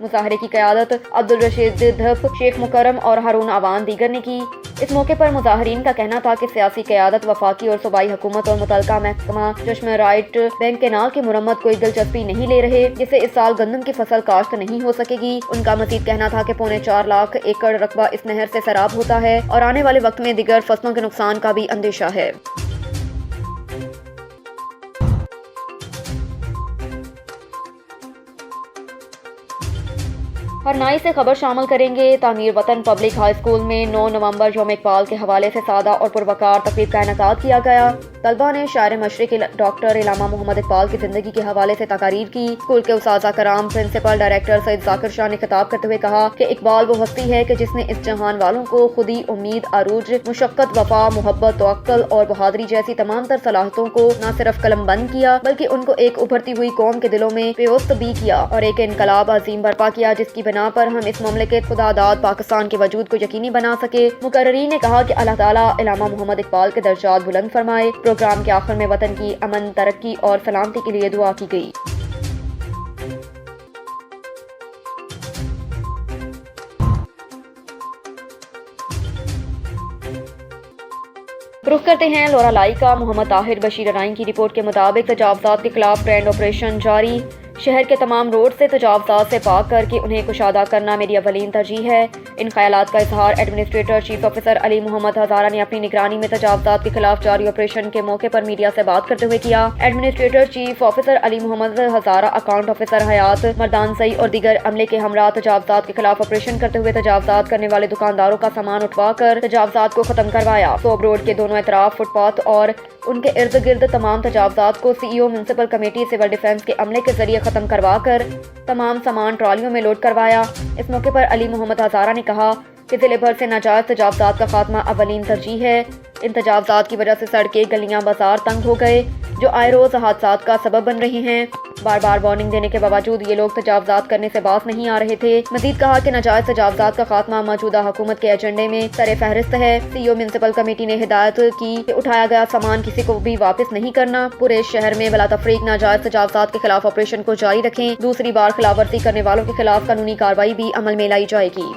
مظاہرے کی قیادت عبدالرشید دھپ، شیخ مکرم اور ہارون عوان دیگر نے کی۔ اس موقع پر مظاہرین کا کہنا تھا کہ سیاسی قیادت وفاقی اور صوبائی حکومت اور متعلقہ محکمہ چشم رائٹ بینک کینال کی مرمت کوئی دلچسپی نہیں لے رہے، جس سے اس سال گندم کی فصل کاشت نہیں ہو سکے گی۔ ان کا مزید کہنا تھا کہ 4.25 لاکھ ایکڑ رقبہ اس نہر سے سیراب ہوتا ہے اور آنے والے وقت میں دیگر فصلوں کے نقصان کا بھی اندیشہ ہے۔ ہرنائی سے خبر شامل کریں گے۔ تعمیر وطن پبلک ہائی اسکول میں 9 نومبر یوم اقبال کے حوالے سے سادہ اور پروقار تقریب کا انعقاد کیا گیا۔ طلبہ نے شاعر مشرق ڈاکٹر علامہ محمد اقبال کی زندگی کے حوالے سے تقاریر کی۔ اسکول کے اساتذہ کرام، پرنسپل ڈائریکٹر سید ذاکر شاہ نے خطاب کرتے ہوئے کہا کہ اقبال وہ ہستی ہے کہ جس نے اس جہان والوں کو خودی، امید، عروج، مشقت، وفا، محبت، توکل اور بہادری جیسی تمام تر صلاحیتوں کو نہ صرف قلم بند کیا بلکہ ان کو ایک ابھرتی ہوئی قوم کے دلوں میں پیوست بھی کیا اور ایک انقلاب عظیم برپا کیا جس کی بنا پر ہم اس مملکت خدا داد پاکستان کے وجود کو یقینی بنا سکے۔ مقررین نے کہا کہ اللہ تعالیٰ علامہ محمد اقبال کے درجات بلند فرمائے۔ پروگرام کے آخر میں وطن کی امن، ترقی اور سلامتی کے لیے دعا کی گئی۔ رخ کرتے ہیں لورا لائی کا۔ محمد طاہر بشیر ارائن کی رپورٹ کے مطابق تجاوزات کے خلاف گرینڈ آپریشن جاری۔ شہر کے تمام روڈ سے تجاوزات سے پاک کر کے انہیں کشادہ کرنا میری اولین ترجیح ہے۔ ان خیالات کا اظہار ایڈمنسٹریٹر چیف آفیسر علی محمد ہزارہ نے اپنی نگرانی میں تجاوزات کے خلاف جاری آپریشن کے موقع پر میڈیا سے بات کرتے ہوئے کیا۔ ایڈمنسٹریٹر چیف آفیسر علی محمد ہزارہ، اکاؤنٹ آفیسر حیات مردان سئی اور دیگر عملے کے ہمراہ تجاوزات کے خلاف آپریشن کرتے ہوئے تجاوزات کرنے والے دکانداروں کا سامان اٹھوا کر تجاوزات کو ختم کروایا۔ صوب روڈ کے دونوں اطراف فٹ پاتھ اور ان کے ارد گرد تمام تجاوزات کو سی ای او، میونسپل کمیٹی، سول ڈیفنس کے عملے کے ذریعے ختم کروا کر تمام سامان ٹرالیوں میں لوڈ کروایا۔ اس موقع پر علی محمد ہزارہ نے کہا کہ ضلع بھر سے ناجائز تجاوزات کا خاتمہ اولین ترجیح ہے۔ ان تجاوزات کی وجہ سے سڑکیں، گلیاں، بازار تنگ ہو گئے جو آئے روز حادثات کا سبب بن رہے ہیں۔ بار بار وارننگ دینے کے باوجود یہ لوگ تجاوزات کرنے سے باز نہیں آ رہے تھے۔ مزید کہا کہ ناجائز تجاوزات کا خاتمہ موجودہ حکومت کے ایجنڈے میں سر فہرست ہے۔ سی ای او میونسپل کمیٹی نے ہدایت کی کہ اٹھایا گیا سامان کسی کو بھی واپس نہیں کرنا۔ پورے شہر میں بلا تفریق ناجائز تجاوزات کے خلاف آپریشن کو جاری رکھیں۔ دوسری بار خلاف ورزی کرنے والوں کے خلاف قانونی کارروائی بھی عمل میں لائی جائے گی۔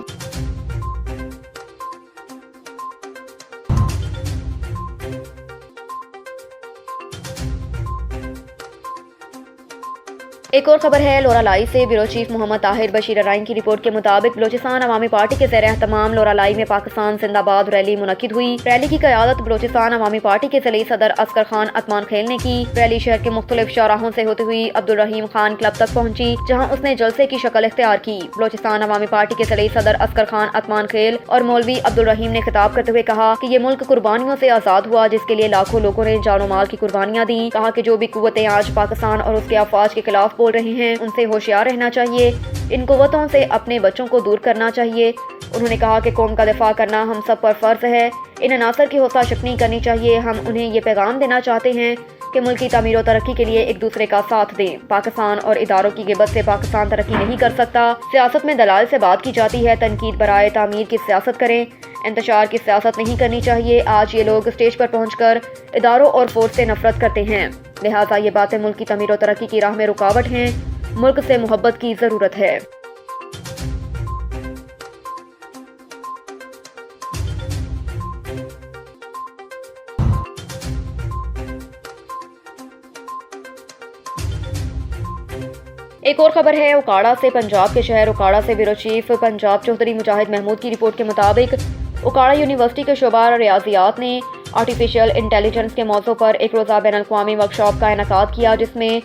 ایک اور خبر ہے لورا لائی سے۔ بیورو چیف محمد طاہر بشیر ارائن کی رپورٹ کے مطابق بلوچستان عوامی پارٹی کے زیر اہتمام لورا لائی میں پاکستان زندہ باد ریلی منعقد ہوئی۔ ریلی کی قیادت بلوچستان عوامی پارٹی کے ضلعی صدر اصغر خان عثمان خیل نے کی۔ ریلی شہر کے مختلف شاہراہوں سے ہوتے ہوئی عبدالرحیم خان کلب تک پہنچی جہاں اس نے جلسے کی شکل اختیار کی۔ بلوچستان عوامی پارٹی کے ضلعی صدر اصغر خان عثمان خیل اور مولوی عبدالرحیم نے خطاب کرتے ہوئے کہا کہ یہ ملک قربانیوں سے آزاد ہوا جس کے لیے لاکھوں لوگوں نے جان و مال کی قربانیاں دیں۔ کہا کہ جو بھی قوتیں آج پاکستان اور اس کے افواج کے خلاف بول رہے ہیں ان سے ہوشیار رہنا چاہیے، ان قوتوں سے اپنے بچوں کو دور کرنا چاہیے۔ انہوں نے کہا کہ قوم کا دفاع کرنا ہم سب پر فرض ہے، ان عناصر کی حوصلہ شکنی کرنی چاہیے۔ ہم انہیں یہ پیغام دینا چاہتے ہیں کہ ملکی تعمیر و ترقی کے لیے ایک دوسرے کا ساتھ دیں۔ پاکستان اور اداروں کی غیبت سے پاکستان ترقی نہیں کر سکتا۔ سیاست میں دلائل سے بات کی جاتی ہے، تنقید برائے تعمیر کی سیاست کریں، انتشار کی سیاست نہیں کرنی چاہیے۔ آج یہ لوگ اسٹیج پر پہنچ کر اداروں اور فورس سے نفرت کرتے ہیں، لہٰذا یہ باتیں ملک کی تعمیر و ترقی کی راہ میں رکاوٹ ہیں۔ ملک سے محبت کی ضرورت ہے۔ ایک اور خبر ہے اوکاڑا سے۔ پنجاب کے شہر اوکاڑا سے بیورو چیف پنجاب چودھری مجاہد محمود کی رپورٹ کے مطابق اوکاڑا یونیورسٹی کے شعبہ ریاضیات نے آرٹیفیشل انٹیلیجنس کے موضوع پر ایک روزہ بین الاقوامی ورکشاپ کا انعقاد کیا جس میں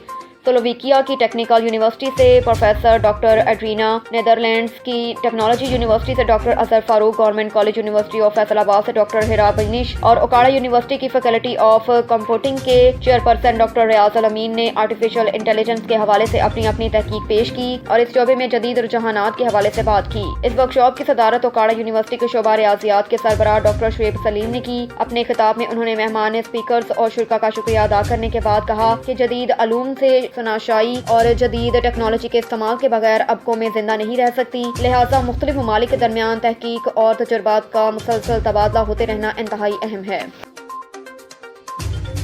سلوویکیا کی ٹیکنیکل یونیورسٹی سے پروفیسر ڈاکٹر ایڈرینا، نیدرلینڈز کی ٹیکنالوجی یونیورسٹی سے doctor Azhar Farooq, government college university of Faisal آباد سے ڈاکٹر ہیرا بینش اور اوکاڑا یونیورسٹی کی فیکلٹی آف کمپیوٹنگ کے چیئرپرسن ڈاکٹر ریاض الامین نے آرٹیفیشل انٹیلیجنس کے حوالے سے اپنی اپنی تحقیق پیش کی اور اس شعبے میں جدید رجحانات کے حوالے سے بات کی۔ اس ورکشاپ کی صدارت اوکاڑا یونیورسٹی کے شعبہ ریاضیات کے سربراہ ڈاکٹر شعیب سلیم نے کی۔ اپنے خطاب میں انہوں نے مہمان اسپیکرز اور شرکا کا شکریہ ادا کرنے کے بعد کہا کہ جدید علوم سے شناسائی اور جدید ٹیکنالوجی کے استعمال کے بغیر اب قومیں زندہ نہیں رہ سکتی، لہٰذا مختلف ممالک کے درمیان تحقیق اور تجربات کا مسلسل تبادلہ ہوتے رہنا انتہائی اہم ہے۔